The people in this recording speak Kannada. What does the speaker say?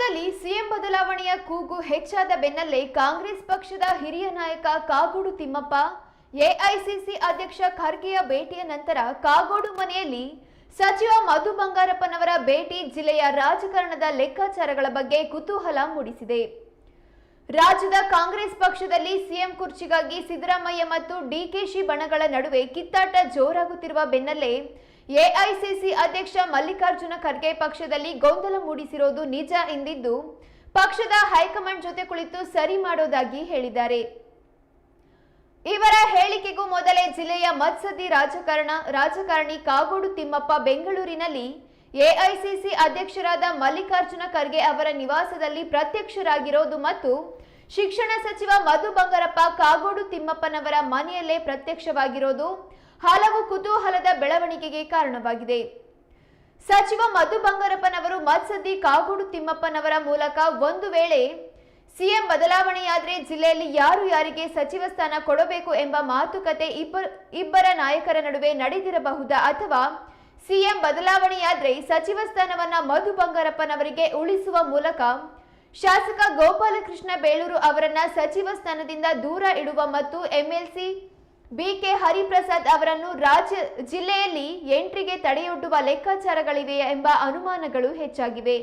ರಾಜ್ಯದಲ್ಲಿ ಸಿಎಂ ಬದಲಾವಣೆಯ ಕೂಗು ಹೆಚ್ಚಾದ ಬೆನ್ನಲ್ಲೇ ಕಾಂಗ್ರೆಸ್ ಪಕ್ಷದ ಹಿರಿಯ ನಾಯಕ ಕಾಗೋಡು ತಿಮ್ಮಪ್ಪ ಎಐಸಿಸಿ ಅಧ್ಯಕ್ಷ ಖರ್ಗೆಯ ಭೇಟಿಯ ನಂತರ ಕಾಗೋಡು ಮನೆಯಲ್ಲಿ ಸಚಿವ ಮಧು ಬಂಗಾರಪ್ಪನವರ ಭೇಟಿ ಜಿಲ್ಲೆಯ ರಾಜಕಾರಣದ ಲೆಕ್ಕಾಚಾರಗಳ ಬಗ್ಗೆ ಕುತೂಹಲ ಮೂಡಿಸಿದೆ. ರಾಜ್ಯದ ಕಾಂಗ್ರೆಸ್ ಪಕ್ಷದಲ್ಲಿ ಸಿಎಂ ಕುರ್ಚಿಗಾಗಿ ಸಿದ್ದರಾಮಯ್ಯ ಮತ್ತು ಡಿಕೆಶಿ ಬಣಗಳ ನಡುವೆ ಕಿತ್ತಾಟ ಜೋರಾಗುತ್ತಿರುವ ಬೆನ್ನಲ್ಲೇ ಎಐಸಿಸಿ ಅಧ್ಯಕ್ಷ ಮಲ್ಲಿಕಾರ್ಜುನ ಖರ್ಗೆ ಪಕ್ಷದಲ್ಲಿ ಗೊಂದಲ ಮೂಡಿಸಿರೋದು ನಿಜ ಎಂದಿದ್ದು ಪಕ್ಷದ ಹೈಕಮಾಂಡ್ ಜೊತೆ ಕುಳಿತು ಸರಿ ಮಾಡೋದಾಗಿ ಹೇಳಿದ್ದಾರೆ. ಇವರ ಹೇಳಿಕೆಗೂ ಮೊದಲೇ ಜಿಲ್ಲೆಯ ಮತ್ಸದ್ದಿ ರಾಜಕಾರಣಿ ಕಾಗೋಡು ತಿಮ್ಮಪ್ಪ ಬೆಂಗಳೂರಿನಲ್ಲಿ ಎಐಸಿಸಿ ಅಧ್ಯಕ್ಷರಾದ ಮಲ್ಲಿಕಾರ್ಜುನ ಖರ್ಗೆ ಅವರ ನಿವಾಸದಲ್ಲಿ ಪ್ರತ್ಯಕ್ಷರಾಗಿರೋದು ಮತ್ತು ಶಿಕ್ಷಣ ಸಚಿವ ಮಧು ಬಂಗಾರಪ್ಪ ಕಾಗೋಡು ತಿಮ್ಮಪ್ಪನವರ ಮನೆಯಲ್ಲೇ ಪ್ರತ್ಯಕ್ಷವಾಗಿರೋದು ಹಲವು ಕುತೂಹಲದ ಬೆಳವಣಿಗೆಗೆ ಕಾರಣವಾಗಿದೆ. ಸಚಿವ ಮಧು ಬಂಗಾರಪ್ಪನವರು ಮತ್ಸದ್ದಿ ಕಾಗೋಡು ತಿಮ್ಮಪ್ಪನವರ ಮೂಲಕ ಒಂದು ವೇಳೆ ಸಿಎಂ ಬದಲಾವಣೆಯಾದರೆ ಜಿಲ್ಲೆಯಲ್ಲಿ ಯಾರು ಯಾರಿಗೆ ಸಚಿವ ಸ್ಥಾನ ಕೊಡಬೇಕು ಎಂಬ ಮಾತುಕತೆ ಇಬ್ಬರ ನಾಯಕರ ನಡುವೆ ನಡೆದಿರಬಹುದಾ ಅಥವಾ ಸಿಎಂ ಬದಲಾವಣೆಯಾದರೆ ಸಚಿವ ಸ್ಥಾನವನ್ನ ಮಧು ಬಂಗಾರಪ್ಪನವರಿಗೆ ಉಳಿಸುವ ಮೂಲಕ ಶಾಸಕ ಗೋಪಾಲಕೃಷ್ಣ ಬೇಳೂರು ಅವರನ್ನ ಸಚಿವ ಸ್ಥಾನದಿಂದ ದೂರ ಇಡುವ ಮತ್ತು ಎಂಎಲ್ಸಿ ಬಿಕೆ ಹರಿಪ್ರಸಾದ್ ಅವರನ್ನು ಜಿಲ್ಲೆಯಲ್ಲಿ ಎಂಟ್ರಿಗೆ ತಡೆಯೊಡ್ಡುವ ಲೆಕ್ಕಾಚಾರಗಳಿವೆ ಎಂಬ ಅನುಮಾನಗಳು ಹೆಚ್ಚಾಗಿವೆ.